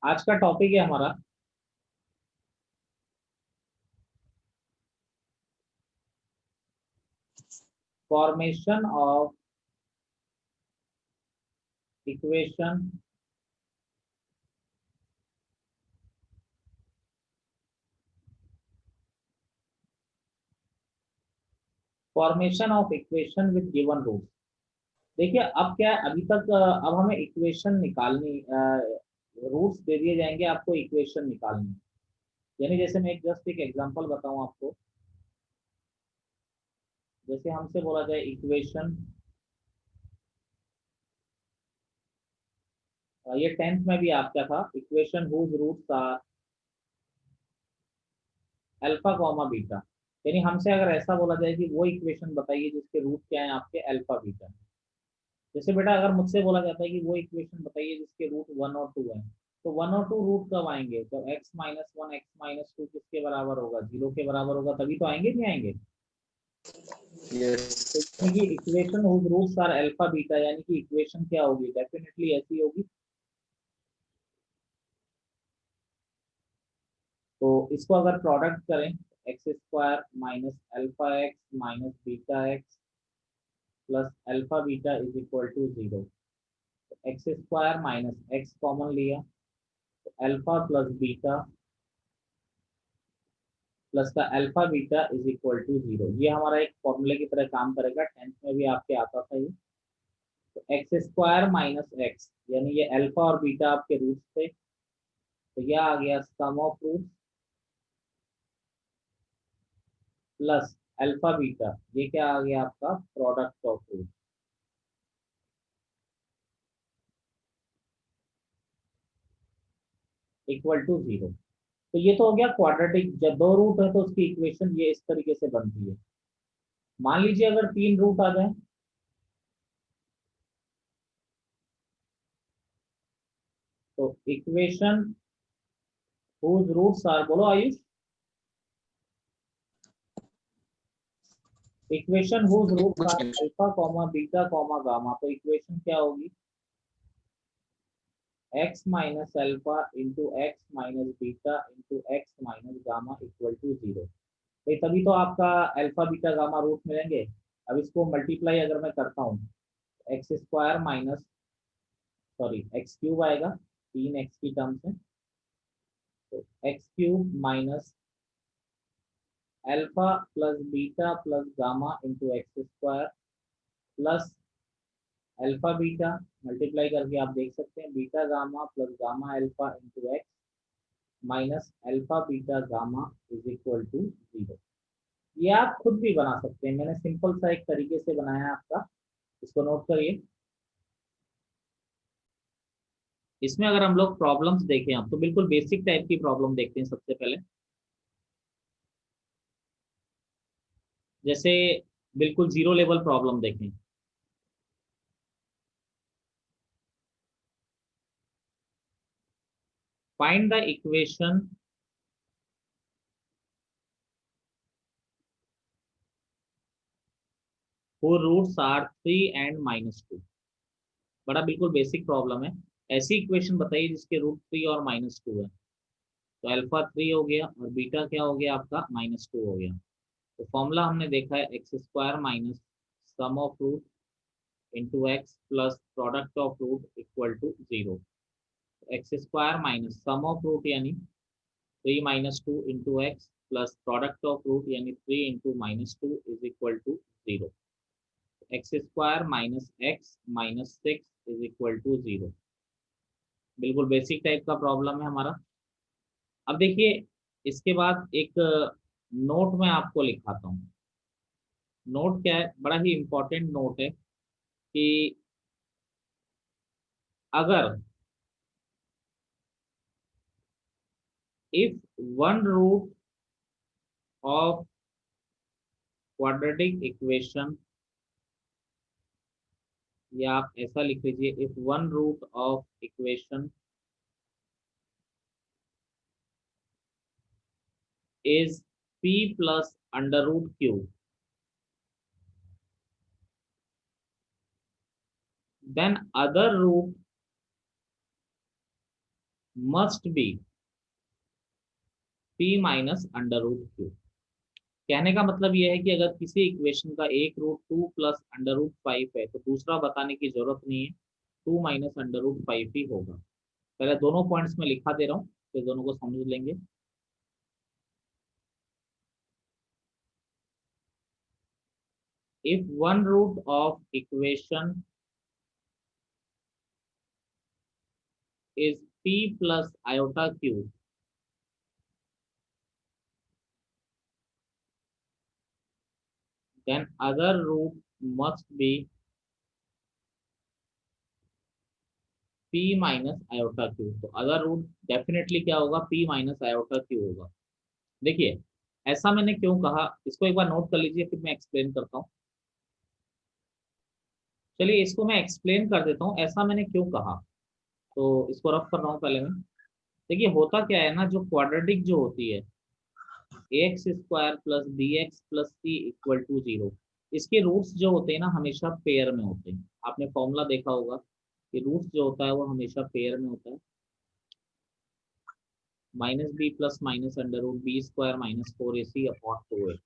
आज का टॉपिक है हमारा formation of equation formation of equation with given roots. देखिए अब क्या है, अभी तक अब हमें इक्वेशन निकालनी, रूट्स दे दिए जाएंगे आपको, इक्वेशन निकालनी। यानी जैसे मैं एक जस्ट एक एग्जांपल बताऊं आपको। जैसे हमसे बोला जाए इक्वेशन, ये 10th में भी आपका था, equation whose roots are alpha comma beta. यानी हमसे अगर ऐसा बोला जाए कि वो इक्वेशन बताइए जिसके रूट क्या है आपके अल्फा बीटा। जैसे बेटा अगर मुझसे बोला जाता है कि वो इक्वेशन बताइए जिसके रूट 1 और 2 है, तो 1 और 2 रूट कब आएंगे? जब x-1 x-2 किसके बराबर होगा, 0 के बराबर होगा, तभी तो आएंगे, नहीं आएंगे? यस। तो इसमें की equation whose roots are alpha beta, यानी कि इक्वेशन क्या होगी, डेफिनेटली ऐसी होगी। तो इसको अगर प्रोडक्ट करें, x² minus alpha x minus beta x plus alpha beta is equal to 0। x² minus x common लिया, तो अल्फा प्लस बीटा प्लस का alpha beta is equal to 0, ये हमारा एक फॉर्मूले की तरह काम करेगा। 10th में भी आपके आता था ये। तो x² माइनस एक्स, यानी ये अल्फा और बीटा आपके रूट्स थे, तो यह आ गया sum of roots plus alpha beta, ये क्या आ गया आपका product of roots equal to 0। तो ये तो हो गया क्वाड्रेटिक। जब दो रूट है तो उसकी इक्वेशन ये इस तरीके से बनती है। मान लीजिए अगर 3 रूट आ जाए, तो इक्वेशन whose रूट्स आर, बोलो आयुष, इक्वेशन whose रूट्स कुछ आर नहीं। Alpha comma beta comma gamma, तो इक्वेशन क्या होगी, x minus alpha into x minus beta into x minus gamma equal to 0। भाई तभी तो आपका अल्फा बीटा गामा रूट मिलेंगे। अब इसको मल्टीप्लाई अगर मैं करता हूँ, x² माइनस, सॉरी x³ आएगा 3x की टर्म्स में, तो x³ minus alpha plus beta plus gamma into x² plus alpha beta, multiply करके आप देख सकते हैं beta gamma plus gamma alpha into x minus alpha beta gamma is equal to 0। ये आप खुद भी बना सकते हैं, मैंने सिंपल सा एक तरीके से बनाया है आपका, इसको नोट करिए। इसमें अगर हम लोग प्रॉब्लम्स देखें, आप तो बिल्कुल बेसिक टाइप की प्रॉब्लम देखते हैं सबसे पहले। जैसे बिल्कुल जीरो लेवल प्रॉब्लम देखें। Find the equation whose roots are 3 and -2। बड़ा बिल्कुल बेसिक प्रॉब्लम है। ऐसी इक्वेशन बताइए जिसके रूट 3 और -2 है। तो अल्फा 3 हो गया और बीटा क्या हो गया आपका -2 हो गया। तो फॉर्मूला हमने देखा है x² minus sum of root into x plus product of root equal to 0। x² minus sum of root यानी 3 - 2 into x plus product of root यानी 3 into -2 is equal to 0। x² minus x minus 6 is equal to 0। बिल्कुल basic type का problem है हमारा। अब देखिए, इसके बाद एक नोट मैं आपको लिखाता हूँ। नोट क्या है, बड़ा ही इंपॉर्टेंट नोट है कि अगर if one root of quadratic equation, या आप ऐसा लिख लीजिए, if one root of equation is p plus under root q, then other root must be p minus under root q. कहने का मतलब यह है कि अगर किसी इक्वेशन का एक रूट 2 + अंडर रूट 5 है तो दूसरा बताने की जरूरत नहीं है, 2 - अंडर रूट 5 ही होगा। पहले दोनों पॉइंट्स में लिखा दे रहा हूँ, फिर दोनों को समझ लेंगे। If one root of equation is p + iota q, then other root must be p minus iota Q. तो अदर रूट डेफिनेटली क्या होगा, p माइनस आयोटा क्यू होगा। देखिए, ऐसा मैंने क्यों कहा, इसको एक बार नोट कर लीजिए, फिर मैं एक्सप्लेन करता हूँ। चलिए इसको मैं एक्सप्लेन कर देता हूँ, ऐसा मैंने क्यों कहा। तो इसको रफ कर रहा हूँ पहले मैं। देखिए होता क्या है ना, जो क्वाड्रेटिक जो होती है ax² + bx + c = 0, इसके रूट्स जो होते हैं ना हमेशा पेयर में होते हैं। आपने फॉर्मूला देखा होगा कि रूट्स जो होता है वो हमेशा पेयर में होता है। -b + -√b² - 4ac/2a।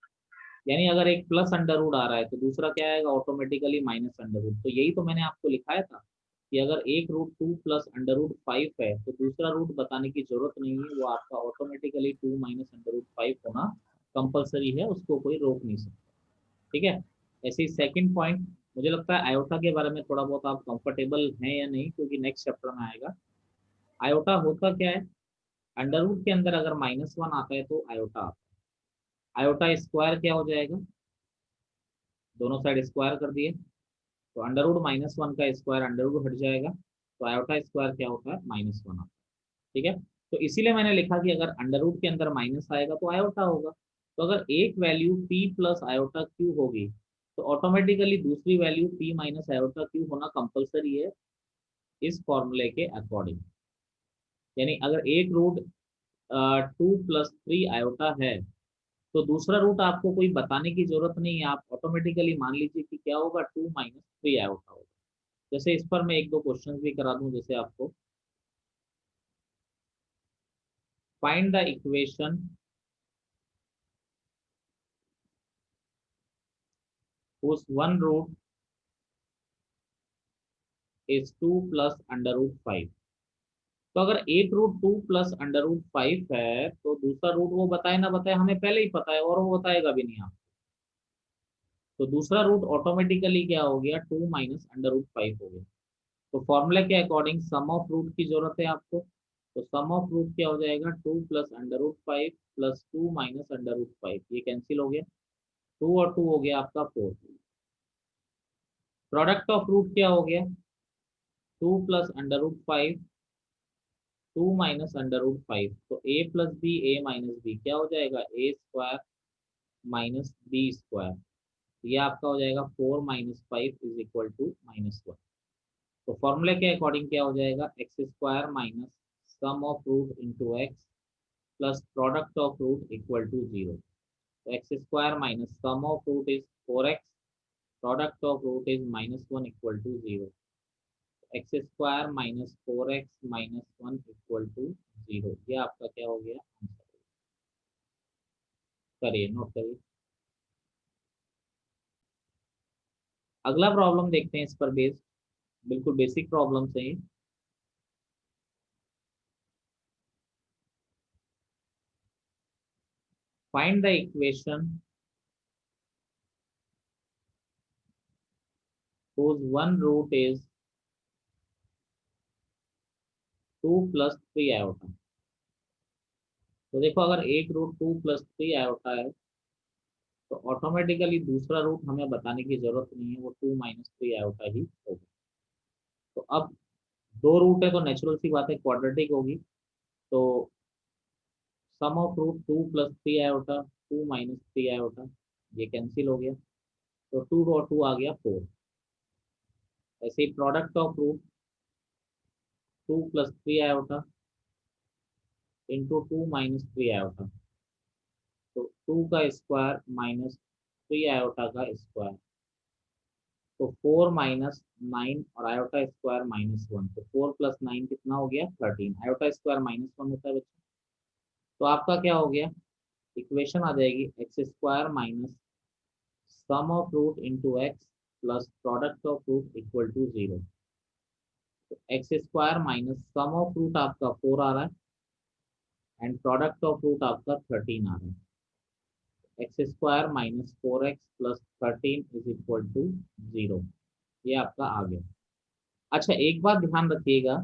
यानी अगर एक प्लस अंडर रूट आ रहा है तो दूसरा क्या आएगा, ऑटोमेटिकली माइनस अंडर रूट। तो यही तो मैंने आपको लिखाया था कि अगर एक रूट 2 + अंडर रूट 5 है तो दूसरा रूट बताने की जरूरत नहीं है, वो आपका ऑटोमेटिकली 2 - अंडर रूट 5 होना कंपलसरी है, उसको कोई रोक नहीं सकता। ठीक है। ऐसे ही सेकंड पॉइंट, मुझे लगता है आयोटा के बारे में थोड़ा बहुत आप कंफर्टेबल हैं या नहीं, क्योंकि नेक्स्ट चैप्टर में आएगा। आयोटा होता क्या है, अंडर रूट के अंदर अगर -1 आता है तो आयोटा आता है। आयोटा स्क्वायर क्या हो जाएगा, दोनों साइड स्क्वायर कर दिए तो अंडर रूट -1 का स्क्वायर अंडर रूट हट जाएगा, तो आयोटा स्क्वायर क्या होता है, -1 आता है। ठीक है। तो इसीलिए मैंने लिखा कि अगर अंडर रूट के अंदर माइनस आएगा तो आयोटा होगा। तो अगर एक वैल्यू p + आयोटा क्यू होगी तो ऑटोमेटिकली दूसरी वैल्यू p - आयोटा क्यू होना कंपलसरी है इस फॉर्मूले के अकॉर्डिंग। यानी अगर एक रूट 2 + 3 आयोटा है तो दूसरा रूट आपको कोई बताने की जरूरत नहीं है, आप ऑटोमेटिकली मान लीजिए कि क्या होगा, 2 - 3 आयोटा होगा। जैसे इस पर मैं एक दो क्वेश्चंस भी करा दूं, जैसे आपको find the equation whose one root is 2 + under root 5। तो अगर एक रूट 2 + अंडर रूट 5 है तो दूसरा रूट वो बताए ना बताए हमें पहले ही पता है, और वो बताएगा भी नहीं आप। तो दूसरा रूट ऑटोमेटिकली क्या हो गया, 2 - अंडर रूट 5 हो गया। तो फॉर्मूला के अकॉर्डिंग सम ऑफ रूट की जरूरत है आपको। तो सम ऑफ रूट क्या हो जाएगा, 2 + अंडर रूट 5 + 2 - अंडर रूट 5, ये कैंसिल हो गया। 2 और 2 हो गया आपका 4। प्रोडक्ट ऑफ रूट क्या हो गया, 2 + अंडर रूट 5, 2 - अंडर रूट 5। तो a + b क्या हो जाएगा, a² - b²। ये आपका हो जाएगा 4 - 5 = -1। तो फॉर्मूले के अकॉर्डिंग क्या हो जाएगा, x² minus sum of root into x plus product of root equal to 0। तो x² minus sum of root is 4x, product of root is -1 equal to 0। x² minus 4x minus 1 equal to 0। ये आपका क्या हो गया, answer. करिए, note करिए। अगला problem देखते हैं इस पर बेस्ड, बिल्कुल बेसिक प्रॉब्लम है ये। Find the equation whose one root is 2 + 3 iota. तो देखो अगर एक रूट 2 + 3 आयोटा है तो ऑटोमेटिकली दूसरा रूट हमें बताने की जरूरत नहीं है, वो 2 - 3 आयोटा ही होगा। तो अब दो रूट है तो नेचुरल सी बात है क्वाड्रेटिक होगी। तो सम ऑफ रूट 2 + 3 आयोटा, 2 - 3 आयोटा, ये कैंसिल हो गया। तो 2 और 2 आ गया 4। ऐसे ही product of root 2 + 3 iota into 2 - 3 iota. तो 2 का स्क्वायर माइनस 3 आयोटा का स्क्वायर। तो 4 माइनस 9 और आयोटा स्क्वायर -1, तो 4 प्लस 9 कितना हो गया 13, आयोटा स्क्वायर -1 होता है बच्चों। तो आपका क्या हो गया, इक्वेशन आ जाएगी x square minus sum of root into x plus product of root equal to 0। तो x square minus sum of root आपका 4 आ रहा है एंड प्रोडक्ट ऑफ रूट आपका 13 आ रहा है। X square minus 4x plus 13 is equal to 0, ये आपका आ गया। अच्छा एक बात ध्यान रखिएगा,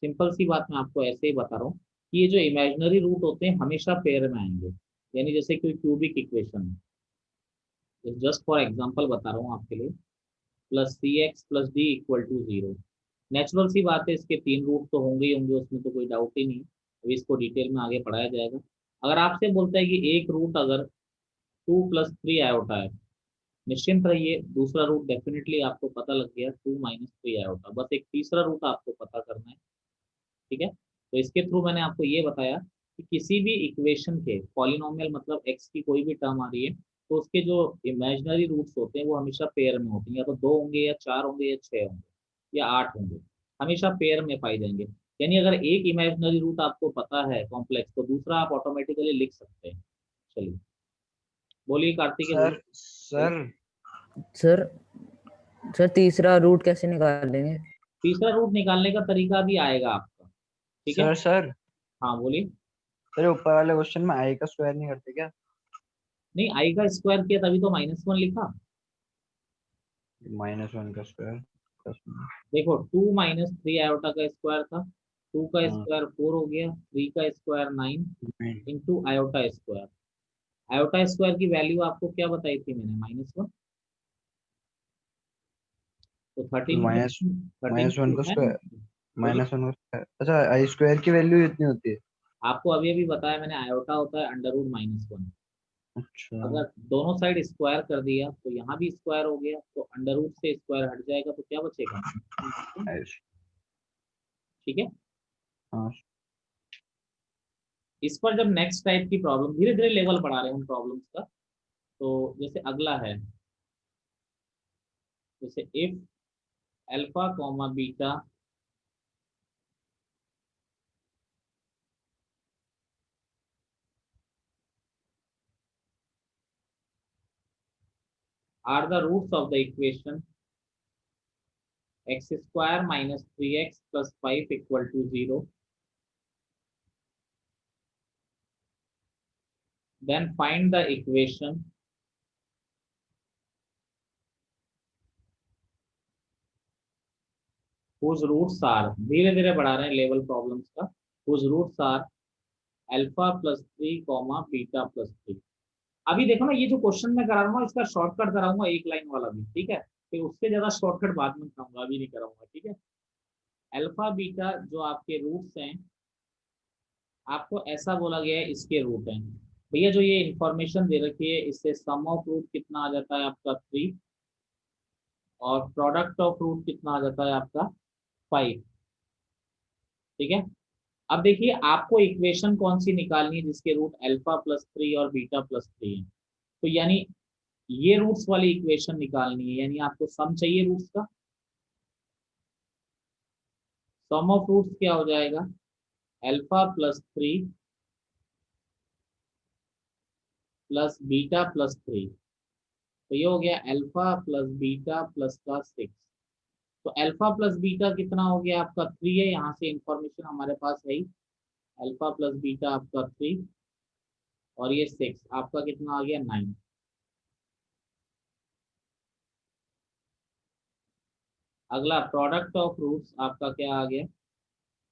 सिंपल सी बात मैं आपको ऐसे ही बता रहा हूँ कि ये जो इमेजिनरी रूट होते हैं हमेशा पेयर में आएंगे, यानी जैसे कोई क्यूबिक इक्वेशन है, जस्ट फॉर एग्जांपल बता रहा हूँ आपके लिए, plus C X plus D equal to 0। Natural सी बात है, इसके 3 रूट तो होंगे ही होंगे, उसमें तो कोई डाउट ही नहीं। अभी इसको डिटेल में आगे पढ़ाया जाएगा। अगर आपसे बोलता है कि एक रूट अगर 2 + 3 आयोटा है, निश्चिंत रहिए, दूसरा रूट डेफिनेटली आपको पता लग गया 2 - 3 आयोटा, बस एक तीसरा रूट आपको पता करना है। ठीक है, तो इसके थ्रू मैंने आपको ये बताया कि किसी भी इक्वेशन के पॉलिनोमियल मतलब एक्स की कोई भी टर्म आ रही है, तो उसके जो इमेजिनरी रूट्स होते हैं वो हमेशा पेयर में होते हैं, या तो 2 होंगे या 4 होंगे या 6 होंगे या 8 होंगे, हमेशा पेयर में पाई जाएंगे। यानी अगर एक इमेजिनरी रूट आपको पता है कॉम्प्लेक्स, तो दूसरा आप ऑटोमेटिकली लिख सकते हैं। चलिए बोलिए कार्तिक, सर बोलिए। सर सर सर तीसरा रूट कैसे निकालेंगे? तीसरा रूट निकालने का तरीका भी आएगा आपका। ठीक है, सर सर हाँ बोलिए। सर ऊपर वाले क्वेश्चन में आई का स्क्वायर नहीं करते क्या? नहीं, आई का स्क्वायर किया तभी तो -1 लिखा। -1 का स्क्वायर प्लस देखो 2 - 3 आयोटा का स्क्वायर था, 2 का हाँ स्क्वायर 4 हो गया, 3 का square 9 9। Into iota square. Iota square की वैल्यू आपको क्या बताई थी मैंने, -1, तो 13 में माइनस 13 -1 का लिखा है ना। स्क्वायर बोलिए, -1 का स्क्वायर, अच्छा आई स्क्वायर की वैल्यू इतनी होती है? आपको अभी अभी बताया मैंने, आयोटा होता है √-1। अच्छा अगर दोनों साइड स्क्वायर कर दिया तो यहाँ भी स्क्वायर हो गया, तो अंडर रूट से स्क्वायर हट जाएगा तो क्या बचेगा। ऐसे। ठीक है, हाँ इस पर जब नेक्स्ट टाइप की प्रॉब्लम, धीरे धीरे लेवल बढ़ा रहे हैं हम प्रॉब्लम्स का। तो जैसे अगला है, जैसे if alpha comma beta are the roots of the equation x square minus 3x plus 5 equal to 0, then find the equation whose roots are, धीरे धीरे बढ़ा रहे हैं लेवल प्रॉब्लम्स का, whose roots are alpha plus 3 comma beta plus 3। अभी देखो ना, ये जो क्वेश्चन मैं करा रहा हूँ इसका शॉर्टकट कराऊंगा एक लाइन वाला भी, ठीक है, फिर उससे ज्यादा शॉर्टकट बाद में कराऊंगा, अभी नहीं कराऊंगा। ठीक है, अल्फा बीटा जो आपके रूट्स हैं, आपको ऐसा बोला गया है इसके रूट हैं। भैया जो ये इंफॉर्मेशन दे रखी है, इससे सम ऑफ रूट कितना आ जाता है आपका 3, और प्रोडक्ट ऑफ रूट कितना आ जाता है आपका 5। ठीक है, अब देखिए आपको इक्वेशन कौन सी निकालनी है जिसके रूट अल्फा+3 और बीटा+3 है। तो यानी ये रूट्स वाली इक्वेशन निकालनी है, यानी आपको सम चाहिए रूट्स का। सम ऑफ रूट्स क्या हो जाएगा, अल्फा+3 प्लस बीटा+3, तो ये हो गया अल्फा प्लस बीटा प्लस का 6। तो अल्फा प्लस बीटा कितना हो गया आपका 3 है, यहाँ से इंफॉर्मेशन हमारे पास है ही, अल्फा प्लस बीटा आपका 3 और ये 6 आपका कितना आ गया 9। अगला प्रोडक्ट ऑफ रूट्स आपका क्या आ गया,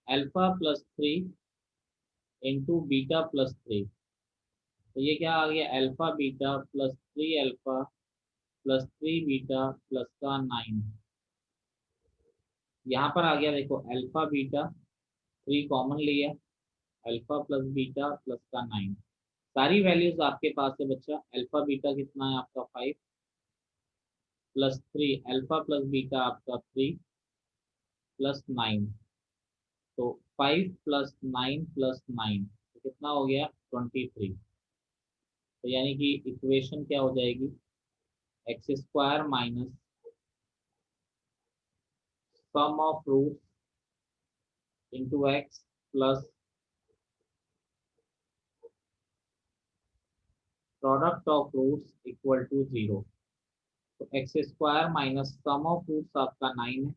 अल्फा+3 इंटू बीटा+3, तो ये क्या आ गया alpha beta plus 3 alpha plus 3 beta plus का 9। यहाँ पर आ गया देखो अल्फा बीटा 3 कॉमन लिया, अल्फा प्लस बीटा प्लस का 9, सारी वैल्यूज आपके पास है बच्चा। अल्फा बीटा कितना है आपका 5 प्लस 3, अल्फा प्लस बीटा आपका 3 प्लस 9, तो 5 प्लस 9 प्लस 9 तो कितना हो गया 23। तो यानी कि इक्वेशन क्या हो जाएगी, x square minus sum of root into x plus product of roots equal to 0। तो x square minus sum of roots आपका 9 है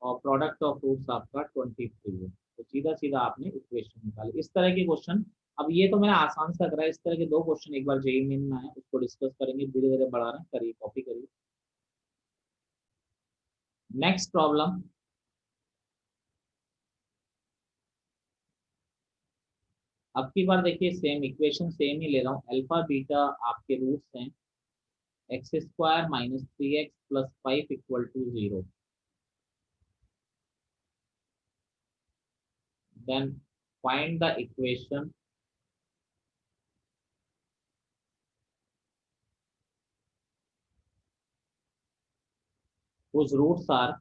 और प्रोडक्ट ऑफ रूट्स आपका 23 है। तो सीधा सीधा आपने इक्वेशन निकाली। इस तरह के क्वेश्चन, अब ये तो मैंने आसान सा करा है, इस तरह के 2 क्वेश्चन एक बार जेईई मेन में आए, उसको डिस्कस करेंगे, धीरे धीरे बढ़ा रहे हैं, करिए कॉपी करिए। नेक्स्ट प्रॉब्लम, अब की बार देखिए सेम इक्वेशन सेम ही ले रहा हूँ। अल्फा बीटा आपके रूट्स हैं x square minus 3x plus 5 equal to 0। Then find the equation whose roots are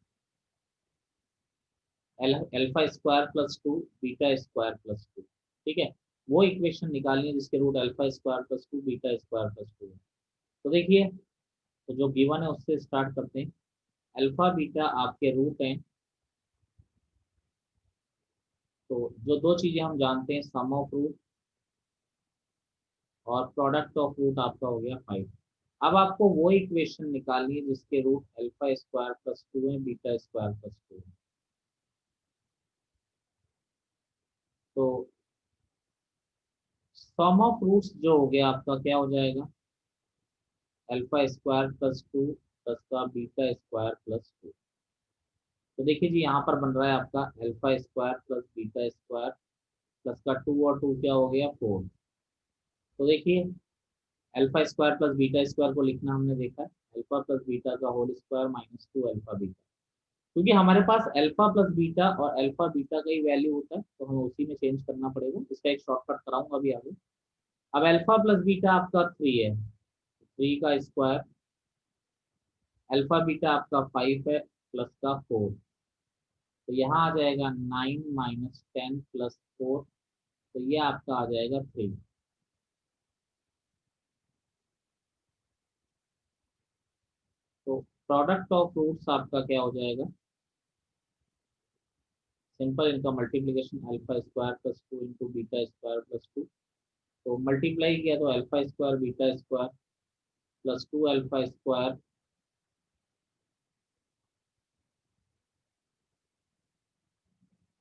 alpha square plus 2 beta square plus 2। ठीक है, वो इक्वेशन निकालनी है जिसके root alpha square plus 2 beta square plus 2 है। तो देखिए, तो जो गिवन है उससे स्टार्ट करते हैं। अल्फा बीटा आपके रूट हैं, तो जो 2 चीजें हम जानते हैं, सम ऑफ रूट और प्रोडक्ट ऑफ रूट आपका हो गया 5। अब आपको वो इक्वेशन निकालनी है जिसके रूट अल्फा स्क्वायर प्लस 2 है, बीटा स्क्वायर प्लस 2 है। तो सम ऑफ रूट्स जो हो गया आपका क्या हो जाएगा, अल्फा स्क्वायर प्लस 2 प्लस का बीटा स्क्वायर प्लस 2। तो देखिए जी, यहाँ पर बन रहा है आपका alpha square plus beta square plus का 2 और 2 क्या हो गया 4। तो देखिए, alpha square plus beta square को लिखना हमने देखा है, अल्फा प्लस बीटा का whole square minus 2 alpha beta. क्योंकि हमारे पास अल्फा प्लस बीटा और अल्फा बीटा का ही वैल्यू होता है, तो हमें उसी में चेंज करना पड़ेगा। इसका एक शॉर्टकट कराऊंगा अभी आगे। अब अल्फा प्लस बीटा आपका 3 है, 3 का स्क्वायर, अल्फा बीटा आपका 5 है प्लस का 4। तो यहाँ आ जाएगा 9 माइनस 10 प्लस 4, तो ये आपका आ जाएगा 3। तो प्रोडक्ट ऑफ रूट्स आपका क्या हो जाएगा, सिंपल इनका multiplication, alpha square plus 2 into beta square plus 2। तो मल्टीप्लाई किया तो alpha square beta square plus 2 alpha square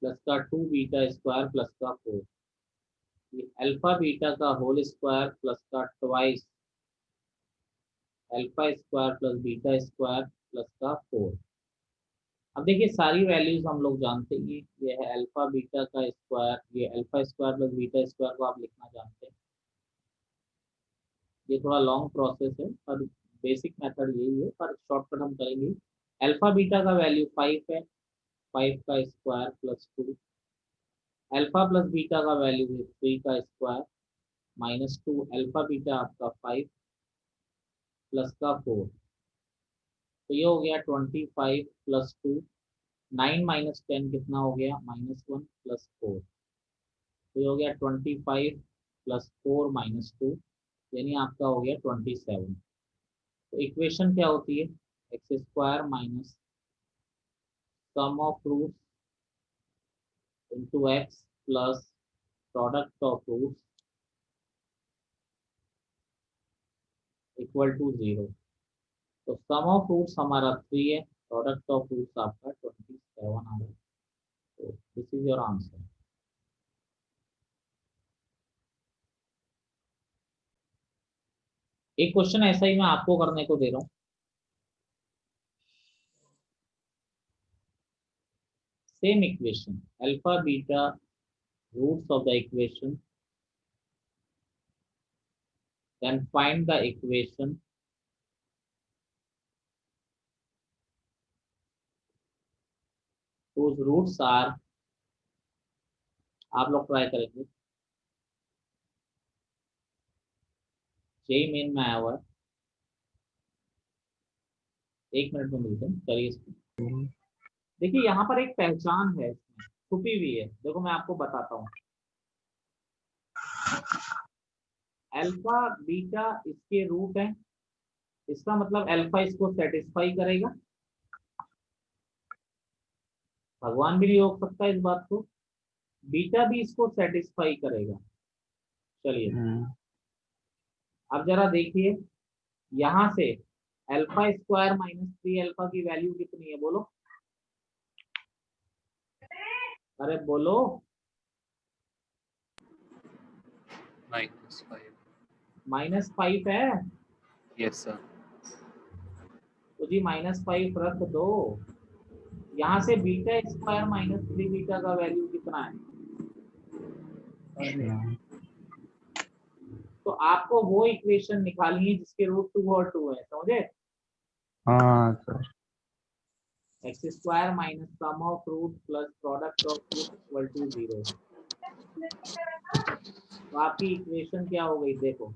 plus का 2 बीटा स्क्वायर प्लस का 4। ये अल्फा बीटा का होल स्क्वायर प्लस का twice alpha square plus beta square plus का 4। अब देखिए, सारी वैल्यूज हम लोग जानते हैं, ये है अल्फा बीटा का स्क्वायर, ये alpha square plus beta square को आप लिखना जानते हैं। ये थोड़ा लॉन्ग प्रोसेस है पर बेसिक मेथड यही है, पर शॉर्टकट हम करेंगे। अल्फा बीटा का वैल्यू 5 है, 5 का square plus 2। Alpha plus beta का वैल्यू है 3 का स्क्वायर माइनस 2 अल्फा बीटा आपका 5 प्लस का 4। तो ये हो गया 25 प्लस 2, 9 माइनस 10 कितना हो गया -1 प्लस 4। तो ये हो गया 25 प्लस 4 माइनस 2, यानी आपका हो गया 27। तो इक्वेशन क्या होती है, x square minus sum of root into x plus product of root equal to 0। तो सम ऑफ रूट्स हमारा 3 है, प्रोडक्ट ऑफ रूट्स आपका 27 आ रहा है। तो दिस इज योर आंसर। एक क्वेश्चन ऐसा ही मैं आपको करने को दे रहा हूँ। Same equation, alpha beta roots of the equation, then find the equation whose roots are, आप लोग ट्राई करेंगे, जेई मेन में आया हुआ है, 1 मिनट में मिलते हैं, करिए इसको। देखिए, यहाँ पर एक पहचान है इसमें छुपी हुई है, देखो मैं आपको बताता हूँ। अल्फा बीटा इसके रूट है, इसका मतलब अल्फा इसको सेटिस्फाई करेगा भगवान भी नहीं रोक सकता इस बात को, बीटा भी इसको सेटिस्फाई करेगा। चलिए अब जरा देखिए, यहां से अल्फा स्क्वायर माइनस 3 अल्फा की वैल्यू कितनी है बोलो, अरे बोलो। -5. -5 है Yes sir. तो जी -5 रख दो। यहाँ से बीटा स्क्वायर माइनस 3 बीटा का वैल्यू कितना है, तो आपको वो इक्वेशन निकालनी है जिसके रूट 2 और 2 है, समझे। हाँ sir. X square minus sum of root plus product of root equal to 0। तो आपकी इक्वेशन क्या हो गई देखो,